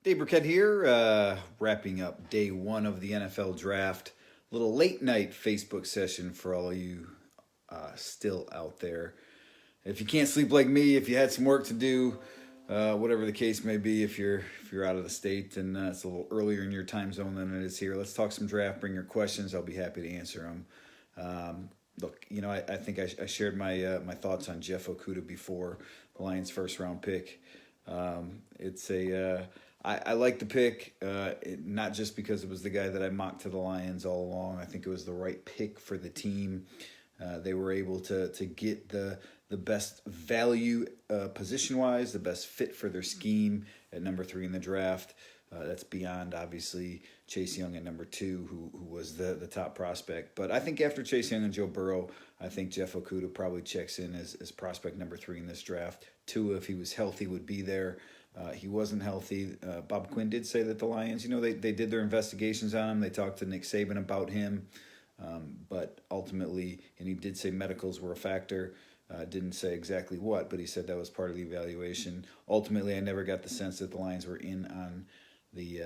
Dave Birkett here, wrapping up day one of the NFL draft. Little late night Facebook session for all of you still out there. If you can't sleep like me, if you had some work to do, whatever the case may be, if you're out of the state and it's a little earlier in your time zone than it is here, let's talk some draft. Bring your questions. I'll be happy to answer them. Look, I think I shared my thoughts on Jeff Okudah before, the Lions' first round pick. I like the pick, not just because it was the guy that I mocked to the Lions all along. I think it was the right pick for the team. They were able to get the best value position-wise, the best fit for their scheme at number 3 in the draft. That's beyond, obviously, Chase Young at number 2, who was the top prospect. But I think after Chase Young and Joe Burrow, I think Jeff Okudah probably checks in as prospect number 3 in this draft. Tua, if he was healthy, would be there. He wasn't healthy. Bob Quinn did say that the Lions, they did their investigations on him. They talked to Nick Saban about him. But ultimately, and he did say medicals were a factor. Didn't say exactly what, but he said that was part of the evaluation. Ultimately, I never got the sense that the Lions were in on the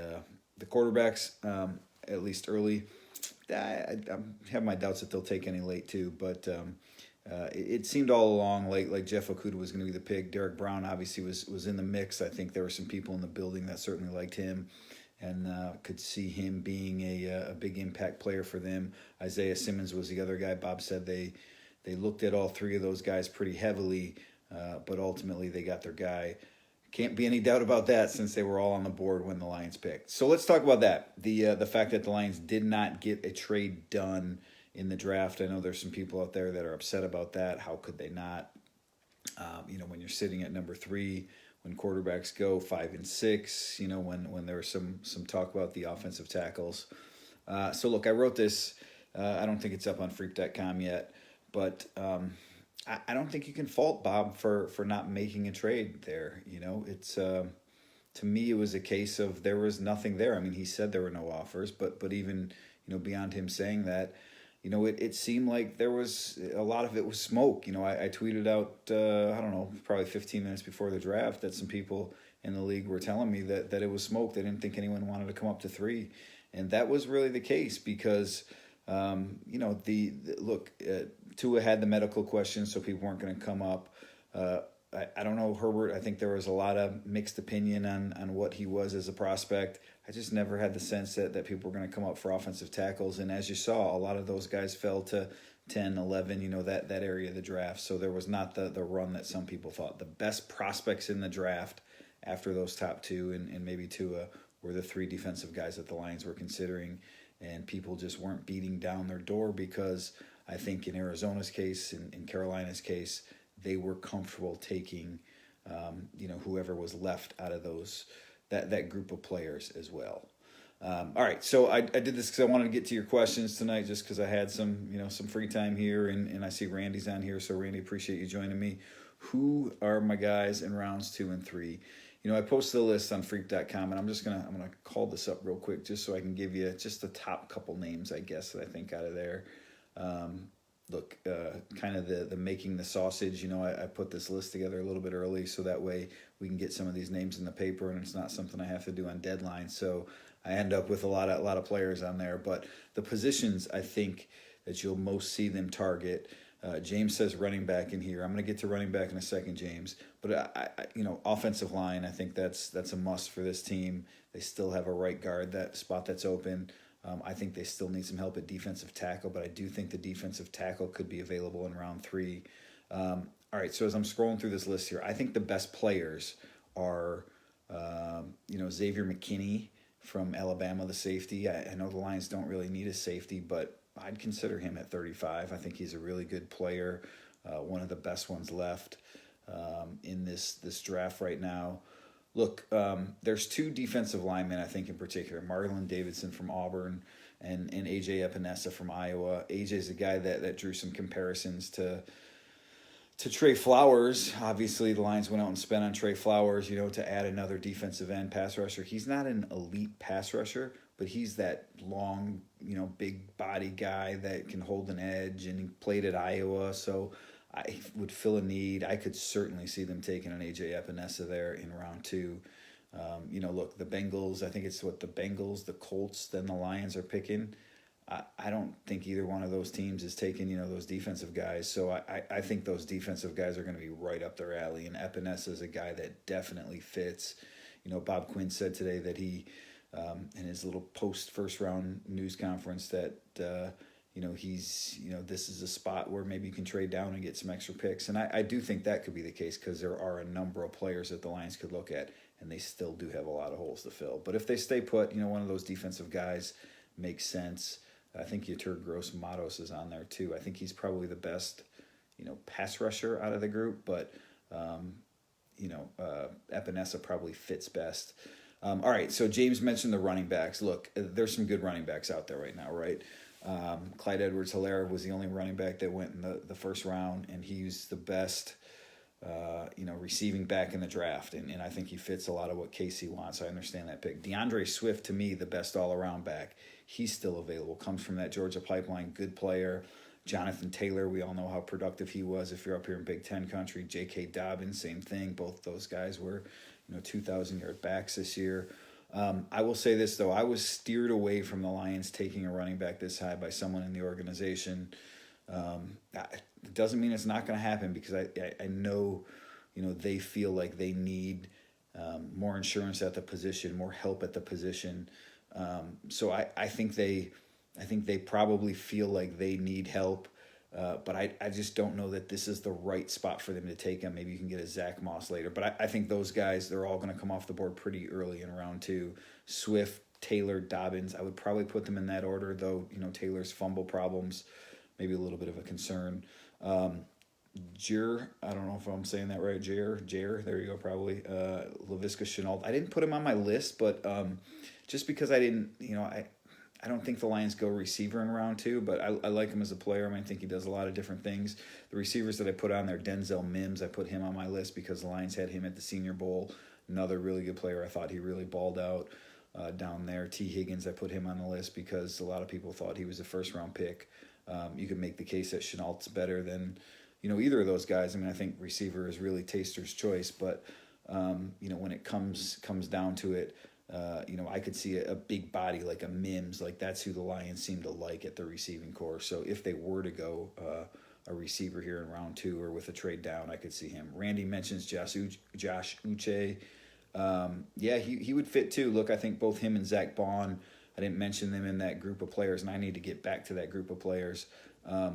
quarterbacks, at least early. I have my doubts that they'll take any late too, but it seemed all along like Jeff Okudah was going to be the pick. Derek Brown obviously was in the mix. I think there were some people in the building that certainly liked him and could see him being a big impact player for them. Isaiah Simmons was the other guy. Bob said they looked at all 3 of those guys pretty heavily, but ultimately they got their guy. Can't be any doubt about that since they were all on the board when the Lions picked. So let's talk about that. The fact that the Lions did not get a trade done in the draft. I know there's some people out there that are upset about that. How could they not? When you're sitting at number 3, when quarterbacks go 5 and 6, when there was some talk about the offensive tackles. So look, I wrote this. I don't think it's up on freak.com yet, but I don't think you can fault Bob for not making a trade there. It's to me, it was a case of there was nothing there. I mean, he said there were no offers, but even, beyond him saying that, it seemed like there was a lot of it was smoke. I tweeted out, I don't know, probably 15 minutes before the draft that some people in the league were telling me that it was smoke. They didn't think anyone wanted to come up to 3. And that was really the case because, Tua had the medical questions, so people weren't going to come up. I don't know, Herbert. I think there was a lot of mixed opinion on what he was as a prospect. I just never had the sense that people were going to come up for offensive tackles. And as you saw, a lot of those guys fell to 10, 11, that area of the draft. So there was not the run that some people thought. The best prospects in the draft after those top 2 and maybe Tua were the 3 defensive guys that the Lions were considering. And people just weren't beating down their door because I think in Arizona's case, in Carolina's case, they were comfortable taking, whoever was left out of that group of players as well. All right, so I did this because I wanted to get to your questions tonight, just because I had some free time here, and I see Randy's on here. So Randy, appreciate you joining me. Who are my guys in rounds 2 and 3? I posted a list on Freak.com, and I'm gonna call this up real quick just so I can give you just the top couple names, I guess, that I think out of there. Kind of the making the sausage. I put this list together a little bit early so that way we can get some of these names in the paper, and it's not something I have to do on deadline. So I end up with a lot of players on there. But the positions I think that you'll most see them target. James says running back in here. I'm going to get to running back in a second, James. But offensive line, I think that's a must for this team. They still have a right guard, that spot that's open. I think they still need some help at defensive tackle, but I do think the defensive tackle could be available in round 3. All right, so as I'm scrolling through this list here, I think the best players are, Xavier McKinney from Alabama, the safety. I know the Lions don't really need a safety, but I'd consider him at 35. I think he's a really good player, one of the best ones left in this draft right now. Look, there's 2 defensive linemen, I think, in particular. Marlon Davidson from Auburn and A.J. Epinesa from Iowa. A.J.'s a guy that drew some comparisons to Trey Flowers. Obviously, the Lions went out and spent on Trey Flowers, to add another defensive end pass rusher. He's not an elite pass rusher, but he's that long, big body guy that can hold an edge, and he played at Iowa, so I would fill a need. I could certainly see them taking an A.J. Epinesa there in round 2. Look, the Bengals, I think it's the Bengals, the Colts, then the Lions are picking. I don't think either one of those teams is taking, those defensive guys. So I think those defensive guys are going to be right up their alley. And Epinesa is a guy that definitely fits. Bob Quinn said today that he, in his little post-first round news conference, that, this is a spot where maybe you can trade down and get some extra picks. And I do think that could be the case because there are a number of players that the Lions could look at, and they still do have a lot of holes to fill. But if they stay put, one of those defensive guys makes sense. I think Yetur Gross-Matos is on there too. I think he's probably the best, pass rusher out of the group, but, Epinesa probably fits best. All right, so James mentioned the running backs. Look, there's some good running backs out there right now, right? Clyde Edwards-Helaire was the only running back that went in the first round, and he's the best, receiving back in the draft, and I think he fits a lot of what KC wants. I understand that pick. DeAndre Swift, to me, the best all-around back. He's still available. Comes from that Georgia pipeline. Good player. Jonathan Taylor, we all know how productive he was if you're up here in Big Ten country. J.K. Dobbins, same thing. Both those guys were, 2,000-yard backs this year. I will say this, though. I was steered away from the Lions taking a running back this high by someone in the organization. It doesn't mean it's not going to happen because I know, they feel like they need more insurance at the position, more help at the position. So I think they probably feel like they need help, but I just don't know that this is the right spot for them to take him. Maybe you can get a Zach Moss later, but I think those guys, they're all going to come off the board pretty early in round 2. Swift, Taylor, Dobbins, I would probably put them in that order, though, Taylor's fumble problems, maybe a little bit of a concern. Jair, I don't know if I'm saying that right. Jair, there you go, probably. Laviska Shenault. I didn't put him on my list, but just because I didn't, I don't think the Lions go receiver in round 2, but I like him as a player. I think he does a lot of different things. The receivers that I put on there, Denzel Mims, I put him on my list because the Lions had him at the Senior Bowl. Another really good player. I thought he really balled out down there. T. Higgins, I put him on the list because a lot of people thought he was a first-round pick. You could make the case that Chenault's better than, either of those guys. I think receiver is really taster's choice, but, when it comes down to it, I could see a big body like a Mims, like that's who the Lions seem to like at the receiving corps. So if they were to go a receiver here in round 2 or with a trade down, I could see him. Randy mentions Josh Uche. He would fit too. Look, I think both him and Zach Bond, I didn't mention them in that group of players, and I need to get back to that group of players. But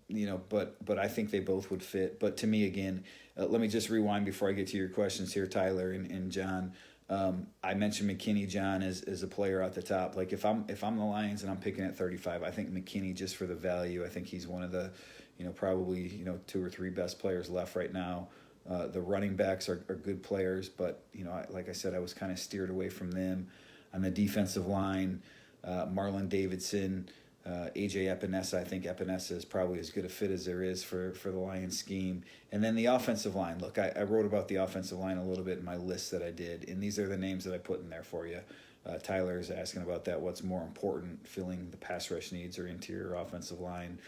I think they both would fit. But to me, again, let me just rewind before I get to your questions here, Tyler and John. I mentioned McKinney, John, as a player at the top. Like if I'm the Lions and I'm picking at 35, I think McKinney, just for the value, I think he's one of the, probably 2 or 3 best players left right now. The running backs are good players, but like I said, I was kind of steered away from them. On the defensive line, Marlon Davidson, AJ Epinesa. I think Epinesa is probably as good a fit as there is for the Lions scheme. And then the offensive line. Look, I wrote about the offensive line a little bit in my list that I did, and these are the names that I put in there for you. Tyler is asking about that. What's more important, filling the pass rush needs or interior offensive line?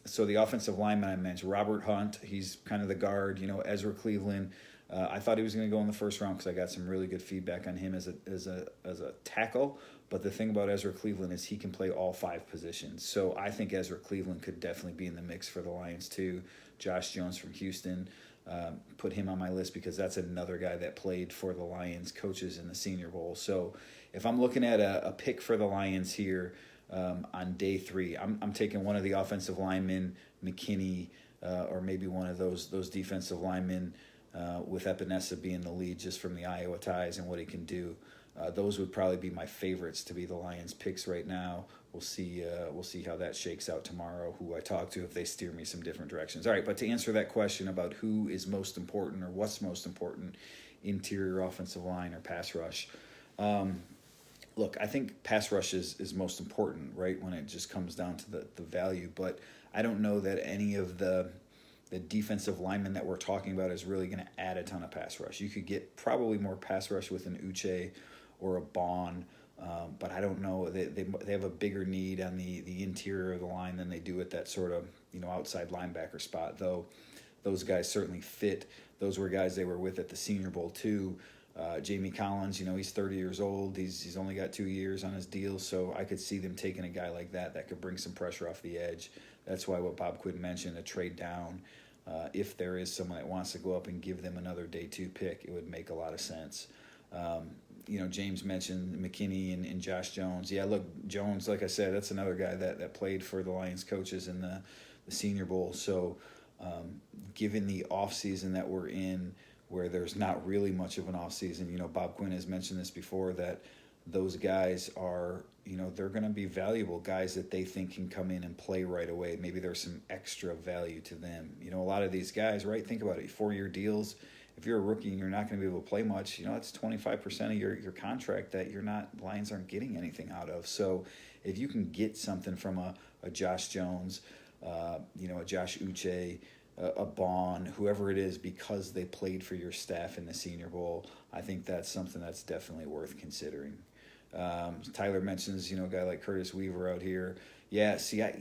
So the offensive lineman I mentioned, Robert Hunt, he's kind of the guard. Ezra Cleveland. I thought he was going to go in the first round because I got some really good feedback on him as a tackle. But the thing about Ezra Cleveland is he can play all 5 positions. So I think Ezra Cleveland could definitely be in the mix for the Lions too. Josh Jones from Houston, put him on my list because that's another guy that played for the Lions coaches in the Senior Bowl. So if I'm looking at a pick for the Lions here on day 3, I'm taking one of the offensive linemen, McKinney, or maybe one of those defensive linemen with Epinesa being the lead just from the Iowa ties and what he can do. Those would probably be my favorites to be the Lions picks right now. We'll see how that shakes out tomorrow, who I talk to, if they steer me some different directions. All right, but to answer that question about who is most important or what's most important, interior offensive line or pass rush, look, I think pass rush is most important, right, when it just comes down to the value. But I don't know that any of the defensive lineman that we're talking about is really going to add a ton of pass rush. You could get probably more pass rush with an Uche or a Bond, but I don't know. They have a bigger need on the interior of the line than they do at that sort of outside linebacker spot, though those guys certainly fit. Those were guys they were with at the Senior Bowl too. Jamie Collins, he's 30 years old. He's only got 2 years on his deal, so I could see them taking a guy like that could bring some pressure off the edge. That's why what Bob Quinn mentioned, a trade down. If there is someone that wants to go up and give them another day 2 pick, it would make a lot of sense. James mentioned McKinney and Josh Jones. Yeah, look, Jones, like I said, that's another guy that played for the Lions coaches in the Senior Bowl. So given the offseason that we're in, where there's not really much of an offseason, Bob Quinn has mentioned this before, that those guys are, they're going to be valuable guys that they think can come in and play right away. Maybe there's some extra value to them. A lot of these guys, right, think about it, 4-year deals. If you're a rookie and you're not going to be able to play much, that's 25% of your contract that Lions aren't getting anything out of. So if you can get something from a Josh Jones, a Josh Uche, a Bond, whoever it is, because they played for your staff in the Senior Bowl, I think that's something that's definitely worth considering. Tyler mentions, a guy like Curtis Weaver out here. Yeah, see, I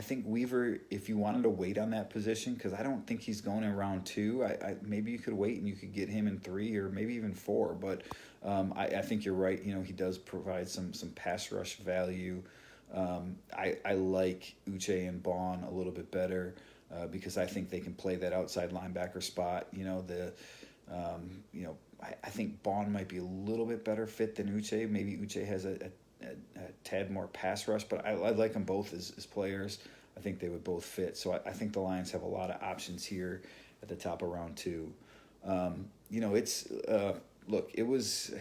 think Weaver, if you wanted to wait on that position, because I don't think he's going in round 2, I maybe you could wait and you could get him in 3 or maybe even 4. But I think you're right. He does provide some pass rush value. I like Uche and Bond a little bit better because I think they can play that outside linebacker spot. I think Bond might be a little bit better fit than Uche. Maybe Uche has a tad more pass rush, but I like them both as players. I think they would both fit. So I think the Lions have a lot of options here at the top of round 2. It's look, it was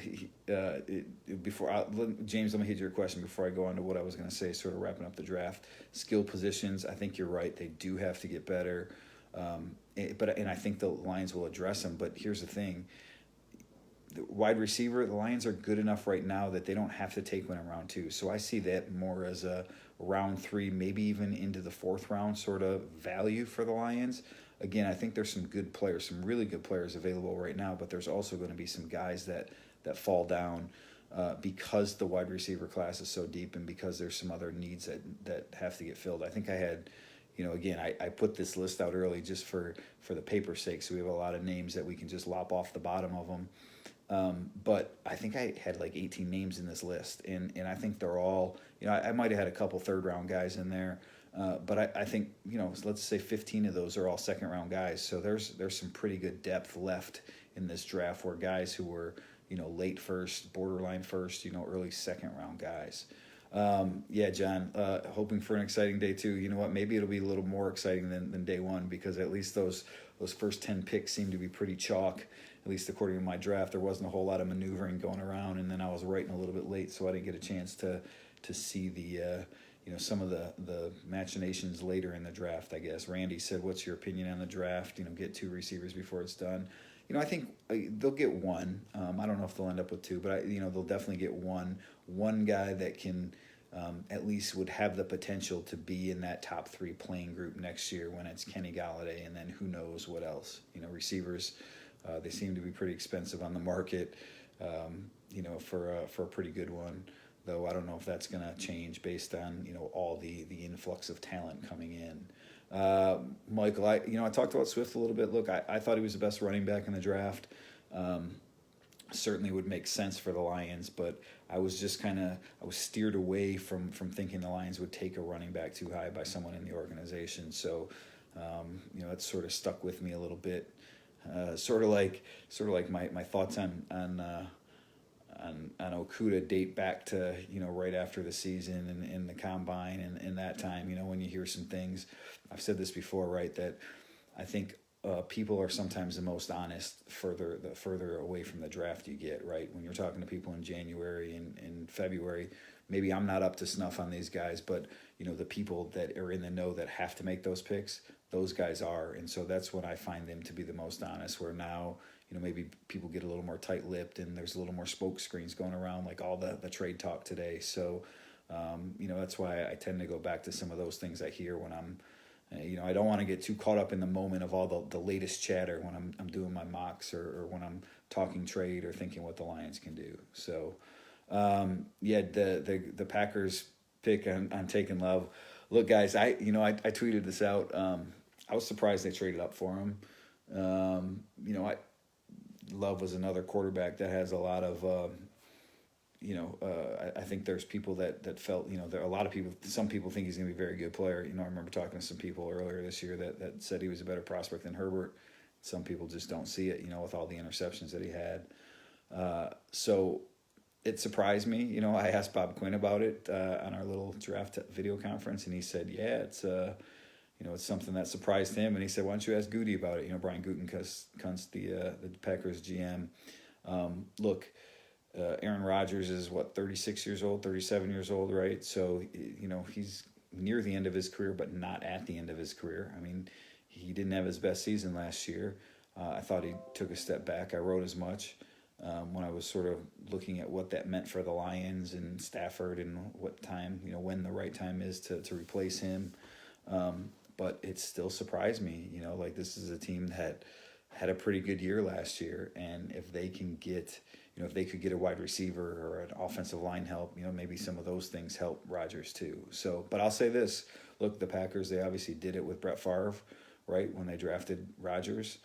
James, let me hit your question before I go on to what I was going to say, sort of wrapping up the draft. Skill positions, I think you're right. They do have to get better. And I think the Lions will address them. But here's the thing. The wide receiver, the Lions are good enough right now that they don't have to take one in round 2. So I see that more as a round 3, maybe even into the 4th round sort of value for the Lions. Again, I think there's some good players, some really good players available right now, but there's also going to be some guys that fall down because the wide receiver class is so deep and because there's some other needs that have to get filled. I think I had, again, I put this list out early just for the paper's sake, so we have a lot of names that we can just lop off the bottom of them. But I think I had like 18 names in this list, and I think they're all, I might have had a couple 3rd-round guys in there, but I think, let's say 15 of those are all 2nd-round guys. So there's some pretty good depth left in this draft where guys who were, late first, borderline first, early 2nd-round guys. Yeah, John, hoping for an exciting day 2. You know what? Maybe it'll be a little more exciting than day 1 because at least those first 10 picks seem to be pretty chalk. At least according to my draft, there wasn't a whole lot of maneuvering going around, and then I was writing a little bit late, so I didn't get a chance to see the some of the machinations later in the draft, I guess. Randy said, "What's your opinion on the draft? Get 2 receivers before it's done." I think they'll get 1. I don't know if they'll end up with 2, but they'll definitely get 1 guy that can at least would have the potential to be in that top 3 playing group next year when it's Kenny Golladay, and then who knows what else. Receivers. They seem to be pretty expensive on the market, for a pretty good one. Though I don't know if that's going to change based on all the influx of talent coming in. Michael, I talked about Swift a little bit. Look, I thought he was the best running back in the draft. Certainly would make sense for the Lions, but I was just I was steered away from thinking the Lions would take a running back too high by someone in the organization. So that's sort of stuck with me a little bit. Sort of like my thoughts on Okudah date back to right after the season and in the combine and that time when you hear some things. I've said this before, right, that I think people are sometimes the most honest the further away from the draft you get, right? When you're talking to people in January and February, maybe I'm not up to snuff on these guys, but the people that are in the know that have to make those picks, those guys are. And so that's when I find them to be the most honest, where now, maybe people get a little more tight-lipped and there's a little more smoke screens going around, like all the trade talk today. So, that's why I tend to go back to some of those things I hear when I'm, I don't want to get too caught up in the moment of all the latest chatter when I'm doing my mocks or when I'm talking trade or thinking what the Lions can do. So, the Packers pick on taking Love. Look, guys, I tweeted this out. I was surprised they traded up for him. Love was another quarterback that has a lot of. I think there's people that felt, there are a lot of people, some people think he's going to be a very good player. I remember talking to some people earlier this year that said he was a better prospect than Herbert. Some people just don't see it, with all the interceptions that he had. So it surprised me. I asked Bob Quinn about it on our little draft video conference, and he said, yeah, it's something that surprised him. And he said, why don't you ask Goody about it? Brian Gutekunst, the Packers GM. Look, Aaron Rodgers is 36 years old, 37 years old, right? So, he's near the end of his career, but not at the end of his career. I mean, he didn't have his best season last year. I thought he took a step back. I wrote as much when I was sort of looking at what that meant for the Lions and Stafford and what time, when the right time is to replace him. But it still surprised me, this is a team that had a pretty good year last year. And if they can get, if they could get a wide receiver or an offensive line help, maybe some of those things help Rodgers too. So, but I'll say this, look, the Packers, they obviously did it with Brett Favre, right? When they drafted Rodgers,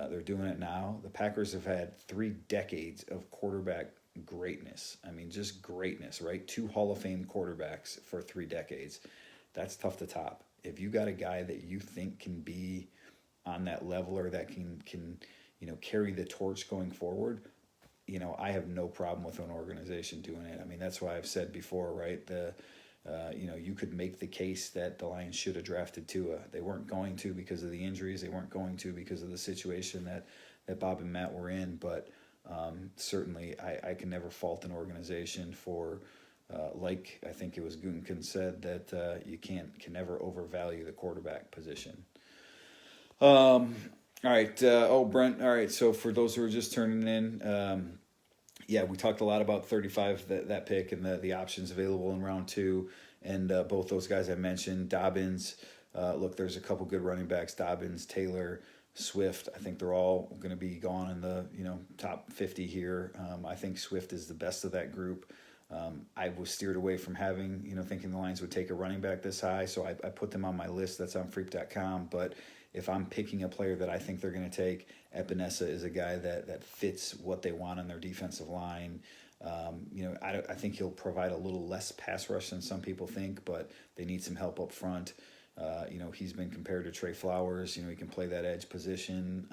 they're doing it now. The Packers have had 3 decades of quarterback greatness. I mean, just greatness, right? 2 Hall of Fame quarterbacks for 3 decades. That's tough to top. If you got a guy that you think can be on that level or that can carry the torch going forward, I have no problem with an organization doing it. I mean, that's why I've said before, right? You could make the case that the Lions should have drafted Tua. They weren't going to because of the injuries. They weren't going to because of the situation that Bob and Matt were in. But certainly, I can never fault an organization for, like I think it was Gutekunst said, that you can never overvalue the quarterback position. All right. Brent. All right. So for those who are just turning in, we talked a lot about 35, that pick and the options available in round 2. And both those guys I mentioned, Dobbins, look, there's a couple good running backs, Dobbins, Taylor, Swift. I think they're all going to be gone in the, top 50 here. I think Swift is the best of that group. I was steered away from thinking the Lions would take a running back this high. So I put them on my list. That's on freep.com. But if I'm picking a player that I think they're going to take, Epinesa is a guy that fits what they want on their defensive line. I think he'll provide a little less pass rush than some people think, but they need some help up front. He's been compared to Trey Flowers. He can play that edge position.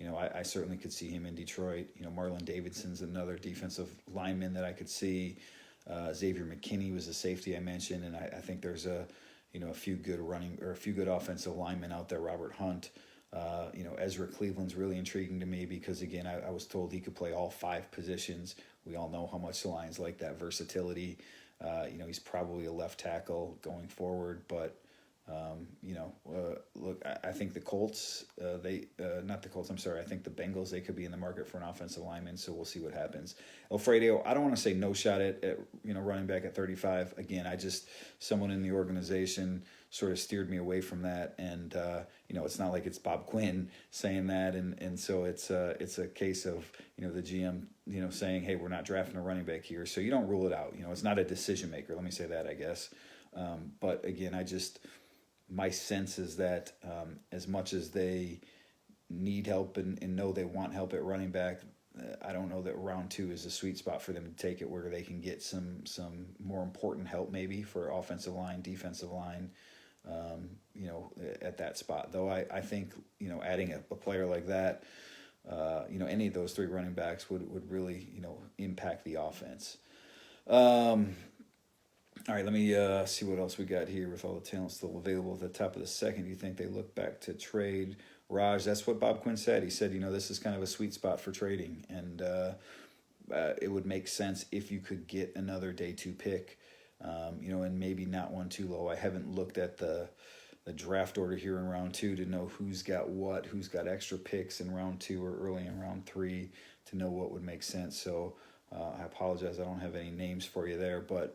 I certainly could see him in Detroit. Marlon Davidson's another defensive lineman that I could see. Xavier McKinney was a safety I mentioned, and I think there's a few good offensive linemen out there. Robert Hunt, Ezra Cleveland's really intriguing to me because, again, I was told he could play all 5 positions. We all know how much the Lions like that versatility. He's probably a left tackle going forward, but look, I think the Colts, not the Colts, I'm sorry. I think the Bengals, they could be in the market for an offensive lineman, so we'll see what happens. Alfredo, I don't want to say no shot at running back at 35. Again, someone in the organization sort of steered me away from that, and it's not like it's Bob Quinn saying that, and so it's a case of the GM saying, hey, we're not drafting a running back here, so you don't rule it out. It's not a decision maker. Let me say that, I guess. But again, my sense is that as much as they need help and know they want help at running back, I don't know that round 2 is a sweet spot for them to take it, where they can get some more important help maybe for offensive line, defensive line, at that spot. Though I think, adding a player like that, any of those 3 running backs would really, impact the offense. All right, let me see what else we got here with all the talent still available at the top of the second. Do you think they look back to trade Raj? That's what Bob Quinn said. He said, this is kind of a sweet spot for trading, and it would make sense if you could get another day 2 pick, and maybe not one too low. I haven't looked at the draft order here in round 2 to know who's got extra picks in round 2 or early in round 3 to know what would make sense. So I apologize, I don't have any names for you there, but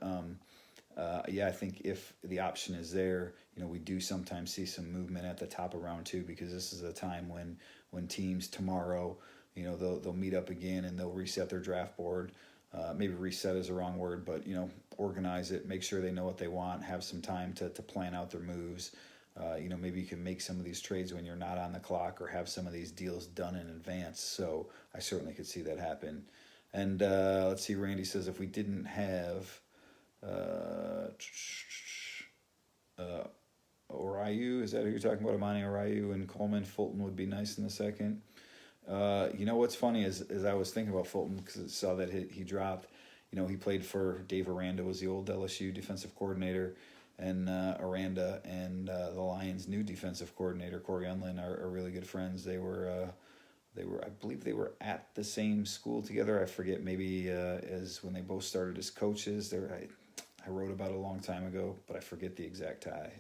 I think if the option is there, we do sometimes see some movement at the top of round 2, because this is a time when teams tomorrow, they'll meet up again and they'll reset their draft board. Maybe reset is the wrong word, but organize it, make sure they know what they want, have some time to plan out their moves. maybe you can make some of these trades when you're not on the clock or have some of these deals done in advance. So I certainly could see that happen. And let's see, Randy says if we didn't have Oriu, is that who you're talking about? Amani Oriu and Coleman, Fulton would be nice in the second. What's funny is I was thinking about Fulton because I saw that he dropped. He played for Dave Aranda, was the old LSU defensive coordinator, and Aranda and the Lions' new defensive coordinator, Corey Unlin, are really good friends. They were, I believe they were at the same school together. I forget, maybe as when they both started as coaches. I wrote about it a long time ago, but I forget the exact tie.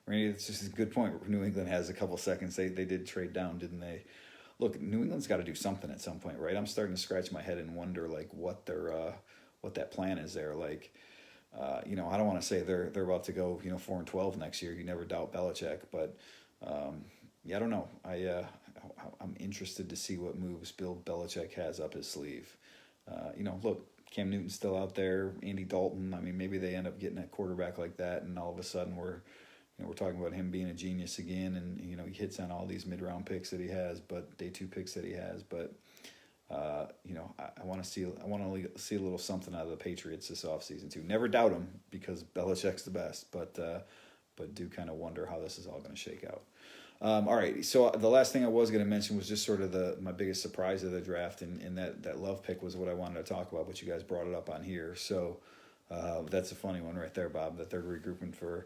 Randy, it's just a good point. New England has a couple seconds. They did trade down, didn't they? Look, New England's got to do something at some point, right? I'm starting to scratch my head and wonder what that plan is there. I don't want to say they're about to go 4-12 next year. You never doubt Belichick, but I don't know. I'm interested to see what moves Bill Belichick has up his sleeve. Look, Cam Newton's still out there. Andy Dalton. I mean, maybe they end up getting a quarterback like that, and all of a sudden we're talking about him being a genius again, and he hits on all these mid-round picks that he has, but day 2 picks that he has. But I want to see a little something out of the Patriots this offseason too. Never doubt them because Belichick's the best, but do kind of wonder how this is all going to shake out. All right, so the last thing I was going to mention was just sort of my biggest surprise of the draft, and that Love pick was what I wanted to talk about, but you guys brought it up on here. So that's a funny one right there, Bob, that they're regrouping for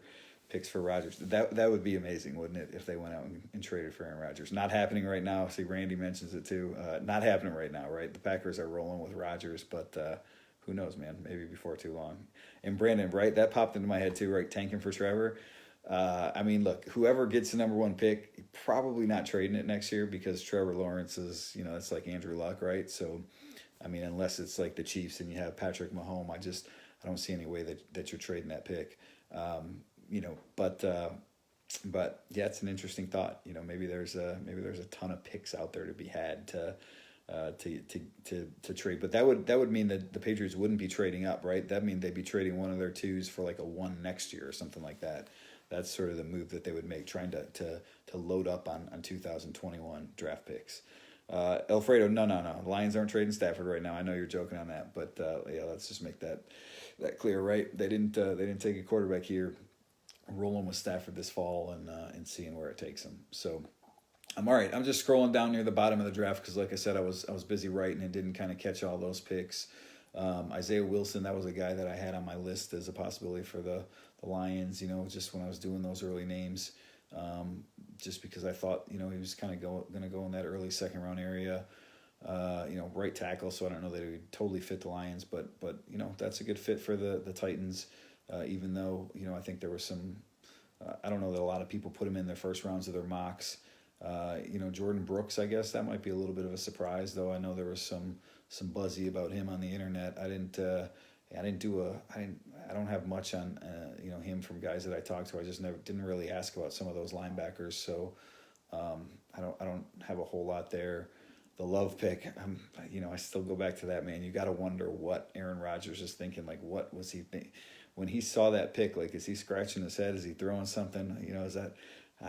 picks for Rodgers. That would be amazing, wouldn't it, if they went out and traded for Aaron Rodgers? Not happening right now. See, Randy mentions it too. Not happening right now, right? The Packers are rolling with Rodgers, but who knows, man? Maybe before too long. And Brandon, right? That popped into my head too, right? Tanking for Trevor. Look, whoever gets the number 1 pick, probably not trading it next year because Trevor Lawrence is, it's like Andrew Luck, right? So, unless it's like the Chiefs and you have Patrick Mahomes, I don't see any way that you're trading that pick. But yeah, it's an interesting thought. Maybe there's a ton of picks out there to be had to trade, but that would mean that the Patriots wouldn't be trading up, right? That means they'd be trading one of their 2s for like a 1 next year or something like that. That's sort of the move that they would make, trying to load up on 2021 draft picks. Alfredo, no. Lions aren't trading Stafford right now. I know you're joking on that, but let's just make that clear, right? They didn't take a quarterback here. Rolling with Stafford this fall and seeing where it takes them. So I'm all right. I'm just scrolling down near the bottom of the draft because, like I said, I was busy writing and didn't kind of catch all those picks. Isaiah Wilson, that was a guy that I had on my list as a possibility for the Lions, just when I was doing those early names, just because I thought, he was kind of going to go in that early second round area, right tackle. So I don't know that it would totally fit the Lions, but that's a good fit for the Titans, even though, I think there was some, I don't know that a lot of people put him in their first rounds of their mocks. Jordan Brooks, I guess that might be a little bit of a surprise, though. I know there was some buzzy about him on the internet. I don't have much on him from guys that I talked to. I just didn't really ask about some of those linebackers, so I don't have a whole lot there. The Love pick, I still go back to that, man. You got to wonder what Aaron Rodgers is thinking. Like, what was he think when he saw that pick? Like, is he scratching his head? Is he throwing something? Is that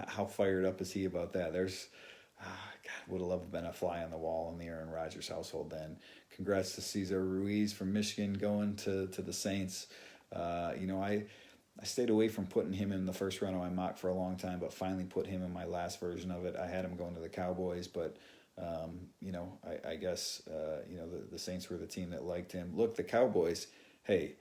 how fired up is he about that? There's God, would have loved to have been a fly on the wall in the Aaron Rodgers household then. Congrats to Cesar Ruiz from Michigan going to the Saints. I stayed away from putting him in the first round of my mock for a long time, but finally put him in my last version of it. I had him going to the Cowboys, but I guess the Saints were the team that liked him. Look, the Cowboys, hey,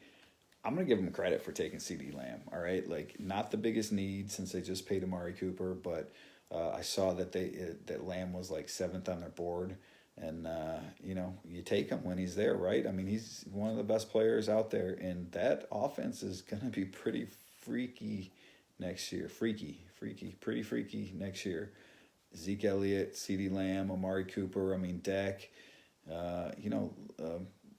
I'm going to give them credit for taking CeeDee Lamb, all right? Like, not the biggest need since they just paid Amari Cooper, but I saw that Lamb was like 7th on their board, and you take him when he's there, right? He's one of the best players out there, and that offense is going to be pretty freaky next year. Pretty freaky next year. Zeke Elliott, CeeDee Lamb, Amari Cooper, Dak,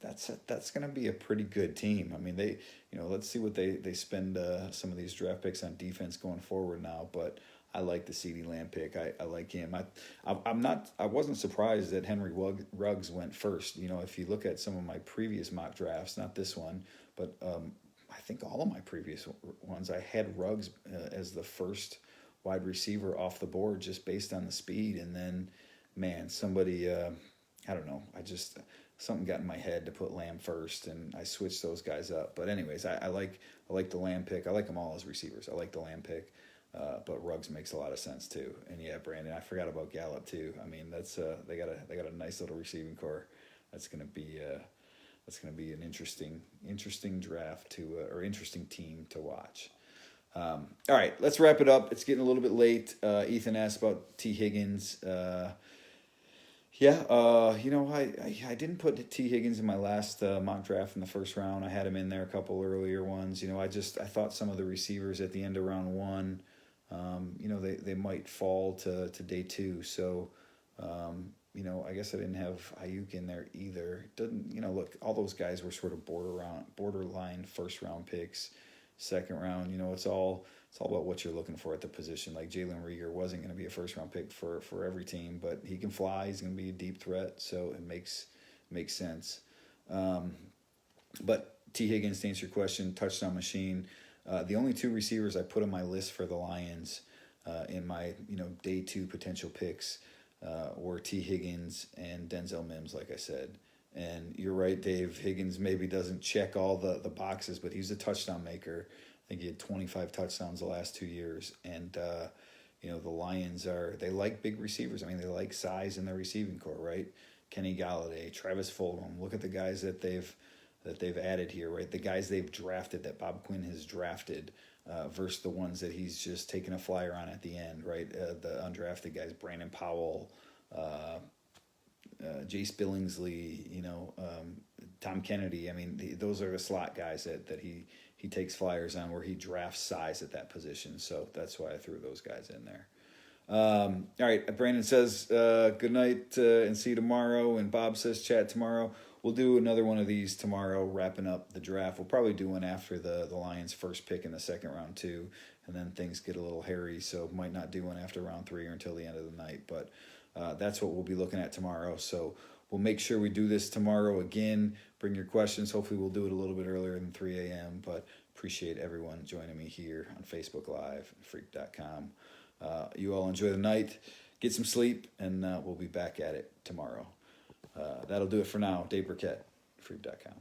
that's going to be a pretty good team. They, let's see what they spend some of these draft picks on defense going forward now, but I like the CeeDee Lamb pick. I like him. I wasn't surprised that Henry Ruggs went first. If you look at some of my previous mock drafts, not this one, but I think all of my previous ones, I had Ruggs as the first wide receiver off the board just based on the speed. And then, man, somebody, I don't know, something got in my head to put Lamb first, and I switched those guys up. But anyways, I like the Lamb pick. I like them all as receivers. I like the Lamb pick. But Ruggs makes a lot of sense too. And yeah, Brandon, I forgot about Gallup too. I mean, that's they got a nice little receiving core. That's gonna be an interesting draft or interesting team to watch. All right, let's wrap it up. It's getting a little bit late. Ethan asked about T. Higgins. I didn't put T. Higgins in my last mock draft in the first round. I had him in there a couple earlier ones. I thought some of the receivers at the end of round one, they might fall to day two. So, I guess I didn't have Ayuk in there either. Look, all those guys were sort of borderline first round picks, second round. It's all about what you're looking for at the position. Like Jalen Reagor wasn't going to be a first round pick for every team, but he can fly. He's going to be a deep threat, so it makes sense. But T. Higgins, to answer your question, touchdown machine. The only two receivers I put on my list for the Lions in my day two potential picks were T. Higgins and Denzel Mims, like I said. And you're right, Dave. Higgins maybe doesn't check all the boxes, but he's a touchdown maker. I think he had 25 touchdowns the last 2 years. And, the Lions they like big receivers. I mean, they like size in their receiving core, right? Kenny Galladay, Travis Fulgham. Look at the guys that they've added here, right? The guys they've drafted, that Bob Quinn has drafted, versus the ones that he's just taking a flyer on at the end, right? The undrafted guys, Brandon Powell, Jace Billingsley, Tom Kennedy. I mean, those are the slot guys that he takes flyers on, where he drafts size at that position. So that's why I threw those guys in there. All right, Brandon says, good night and see you tomorrow. And Bob says, chat tomorrow. We'll do another one of these tomorrow, wrapping up the draft. We'll probably do one after the Lions' first pick in the second round too, and then things get a little hairy, so might not do one after round 3 or until the end of the night. But that's what we'll be looking at tomorrow. So we'll make sure we do this tomorrow again. Bring your questions. Hopefully we'll do it a little bit earlier than 3 a.m., but appreciate everyone joining me here on Facebook Live and Freak.com. You all enjoy the night, get some sleep, and we'll be back at it tomorrow. That'll do it for now. Dave Birkett, Freak.com.